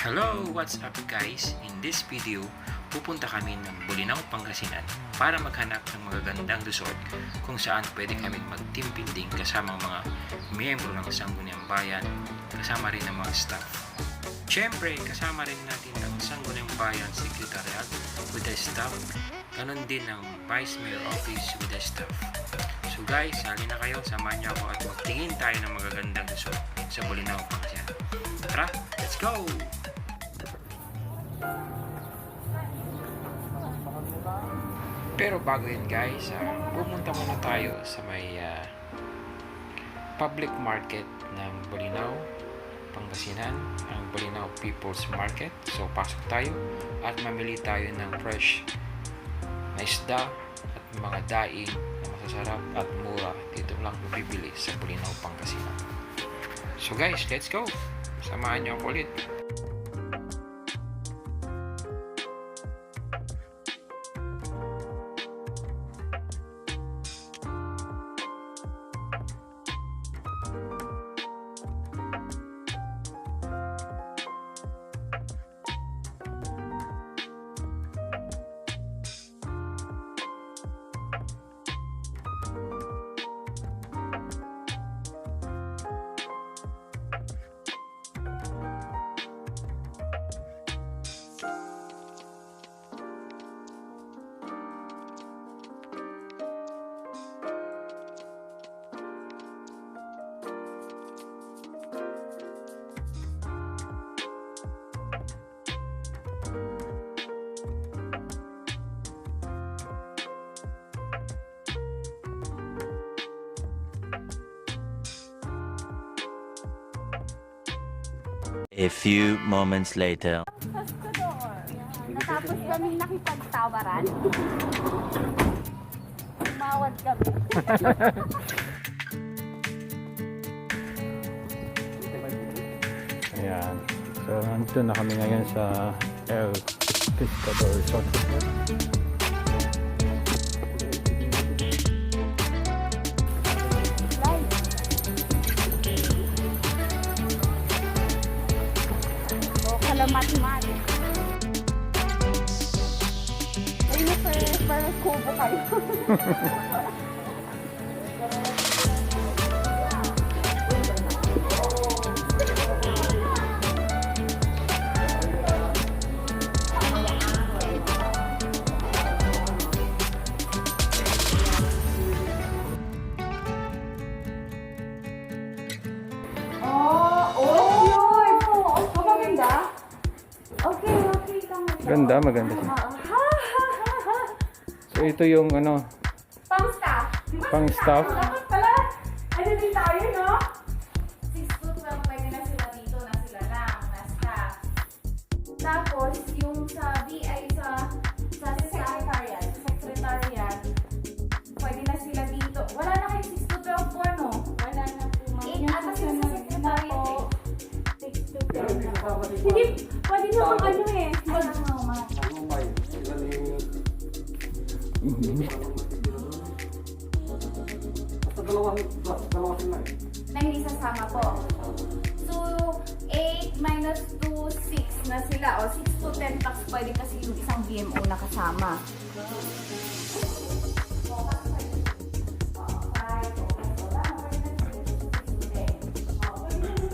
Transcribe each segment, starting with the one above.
Hello! What's up guys? In this video, pupunta kami ng Bolinao, Pangasinan para maghanap ng magagandang resort kung saan pwede kami mag-team building kasama ang mga miyembro ng Sangguniang Bayan, kasama rin ang mga staff. Siyempre, kasama rin natin ang Sangguniang Bayan Secretariat with the staff, ganon din ang Vice Mayor Office with the staff. So guys, sali na kayo, samahan niyo ako at magtingin tayo ng magagandang resort sa Bolinao, Pangasinan. Tara, let's go! Pero bago yun guys, pumunta muna tayo sa may public market ng Bolinao, Pangasinan, ang Bolinao People's Market. So pasok tayo at mamili tayo ng fresh na isda at mga daing na masasarap at mura. Dito lang mabibili sa Bolinao, Pangasinan. So guys, let's go! Samahan niyo ako ulit. A few moments later. Natapos kami nakipagtawaran. Umawad kami. Ayan. So, nandito na kami ngayon sa El Pescador Resort. Mat-mat. Ayun na per kubo kayo. Ganda, maganda siya. So ito yung ano, Pang-staff. pang-staff. Dapat pala, ano din tayo, no? 6 to 12, pwede na sila dito, na sila lang, na staff. Tapos, yung sa BI, sa secretariat, pwede na sila dito. Wala na kayo 6 to 12 po, no? Wala na po, ma'am. 8 ata sila sa secretariat, eh. 6 to 12 na po. Hindi, pwede na kung ano eh. Na hindi sasama po. So, 8 minus 2, 6 na sila. O, 6 to 10 packs pwede kasi yung isang BMO na kasama.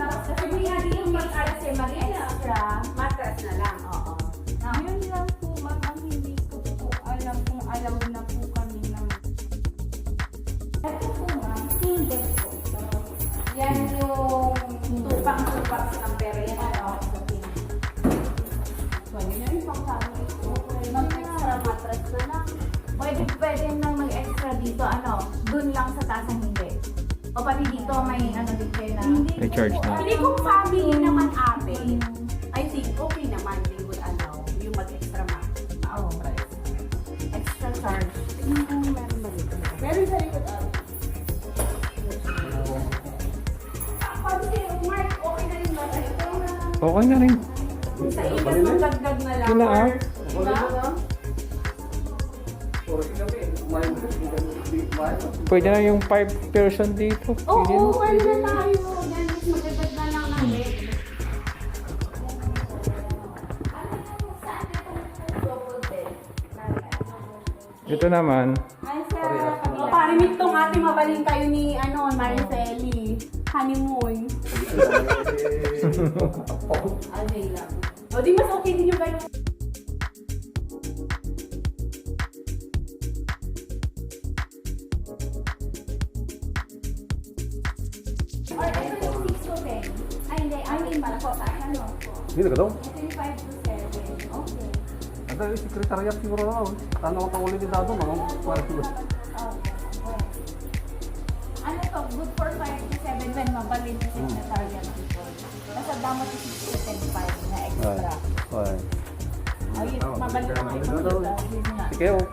Tapos kasi hindi yung mag-alas eh, mag-extra. Matras na lang. Oo. Yun lang po, ma'am, ang hindi ko po alam kung alam na po kami ng... Ito po, ma'am, hindi po. Yan yung tupang-tupak ng pera. Yan ano. Pwede na rin pang kami. Mag-extra matras na lang. Pwede nang mag-extra dito, ano, dun lang sa taas ang hindi. O pati dito may ano din kayo na... May charge na. Hindi kung family naman ate, I think okay naman they would allow yung mag-extra price. Extra charge. Tingnan kung meron ba dito. Meron sa likod ate. Pwede Mark, okay na rin ba? Ito na. Okay na rin. Sa ikas magdagdag na lang. Sila, ah. Diba? Pwede na yung 5 person dito. Oo, pwede na tayo. Yan, mas magdagdag na lang ng bed. Ito naman, Ay, sa O, parimit tong ate, mabaling kayo ni, Mariceli. Honeymoon. Okay lang. O, di mas okay din yung ganun. Or ito yung 6 to 10. Ay, hindi pala po. Ano? Hindi na daw. Ito yung 5 to 7. Okay. Ada yung sekretariat siguro na. Tanong ang pangulit din dato, mga para siguro. Okay. Ano to? Good for 5 to 7 when mabalin yung secretariat people. Nasa damo to 6 to 10 5 na extra. Ay. Ay, mabalin na ito. Sige, oh.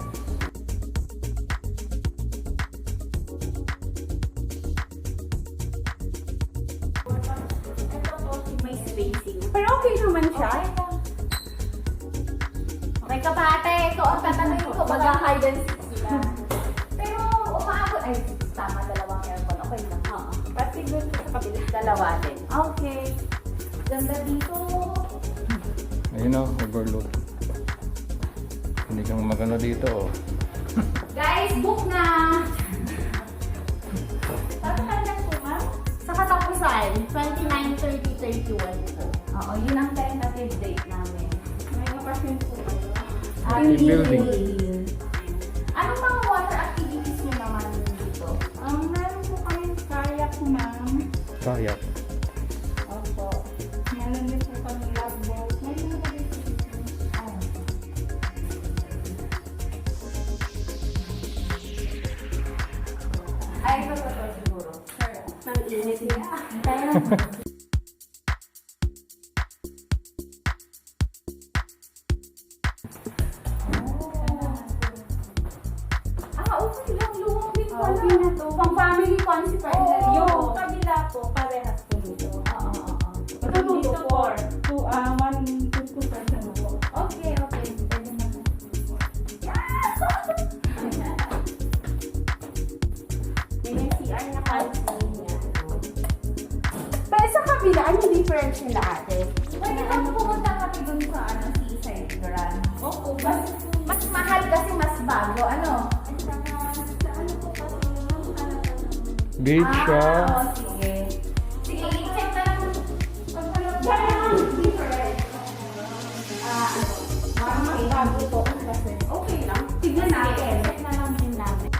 Ito po, May spacing. Pero okay naman siya. Okay ka pa ate, ito ang tatanungin ko. Mag-hide and seek sila. Pero umaabot, ay tama, dalawang aircon, okay lang. Oo. Pati good sa kapila. Dalawa din. Okay. Ganda dito. ayun o, overload. Hindi kang magano dito. Oh. Guys, book na! Tatakan lang po, ma'am? Sa katapusan, 29, 30, 31 po. Oo, yun ang tentative date namin. May apartment po kayo. Team building. Anong mga water activities nyo naman dito? Meron po kayong kayak, ma'am. Kayak. Opo. Meron din po kami love boat. May mga Ay, ito siguro. Sure. Nang init niya. Kaya, okay lang. Luwang din pala. Okay na to. Pang family fun si Partner. Oo. Yung kabila po, parehas po dito. Oo. Ito dito po, 1 to 2% po. Okay. Pwede na. Yun yung CR na kalsing niya. Pero sa kabila, ano difference nila ate? Pwede bang pumunta kami dun sa seaside grand? Oo. Mas mahal kasi mas bago. Ano? Beach siya. Oo, sige. Sige, i-check na lang. Different. Mas bago po kasi. Okay lang. Tignan natin. Check na lang din namin.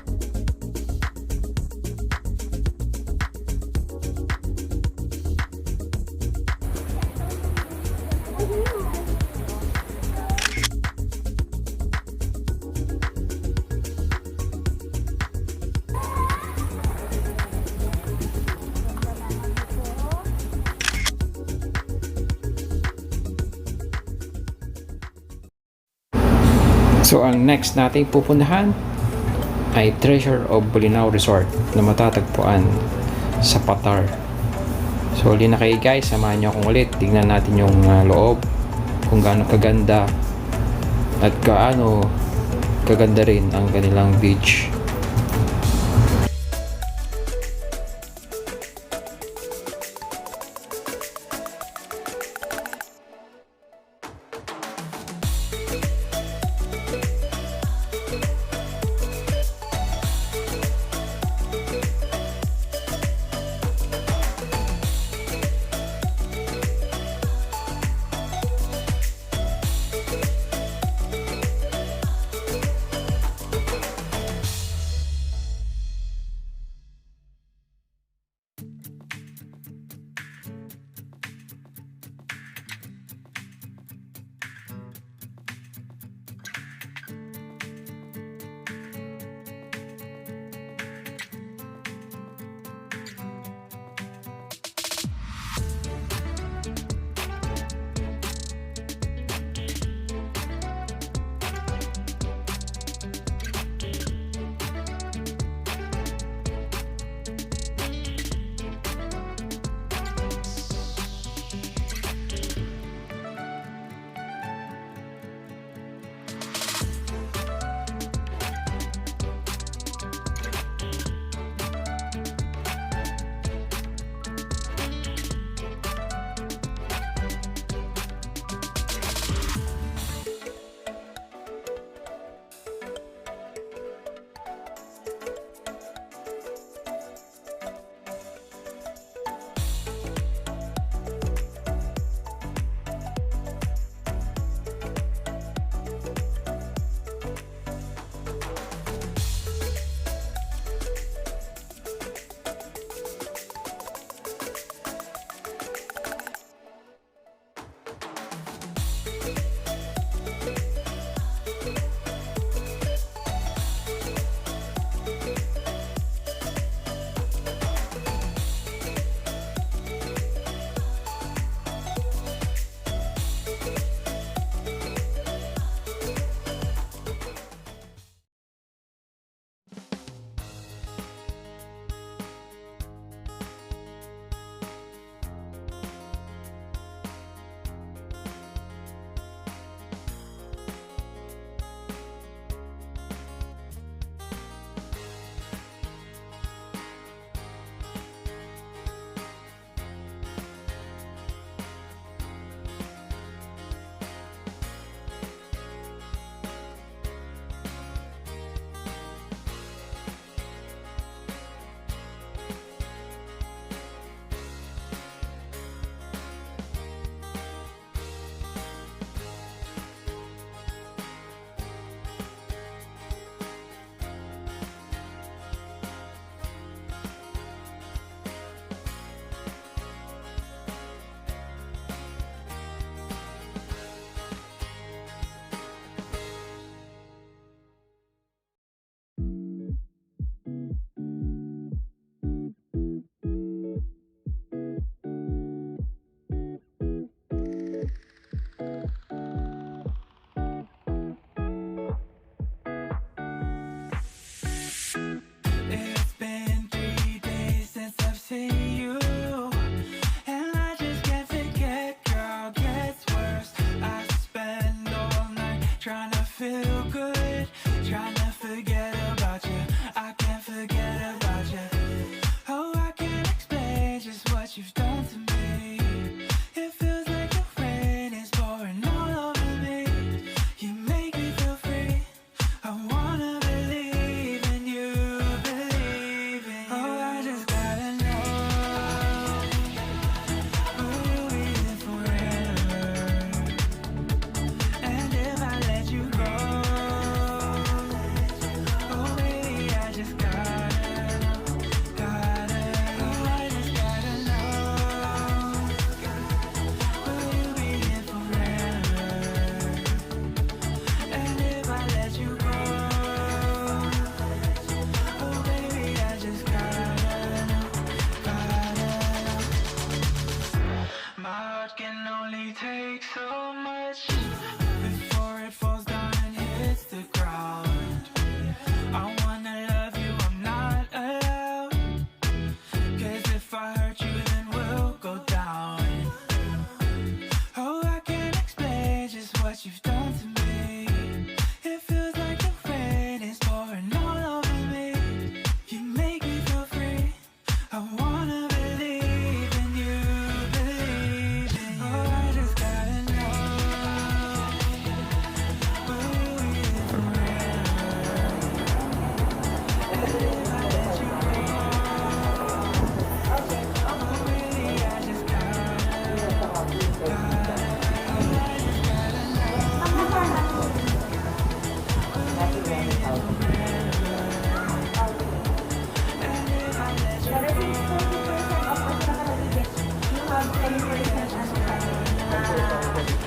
So ang next nating pupuntahan ay Treasure of Bolinao Resort na matatagpuan sa Patar. So uli na kayo guys, samahan nyo akong ulit. Tingnan natin yung loob, kung gaano kaganda at gaano kaganda rin ang kanilang beach.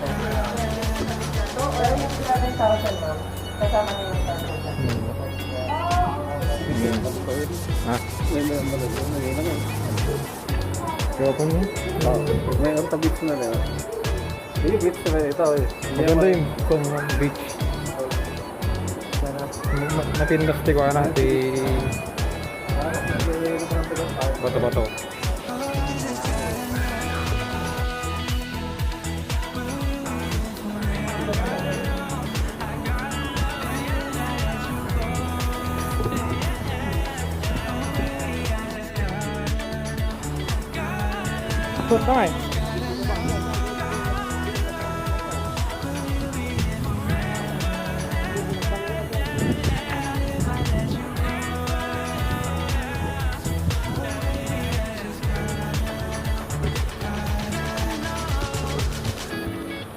Ha? Gawin mo? May ang beach na rin. Hindi, beach na ito. Maganda yung beach. Napindakti ko na di bato-bato. Hi.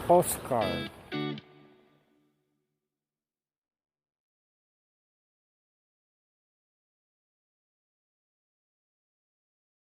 Postcard.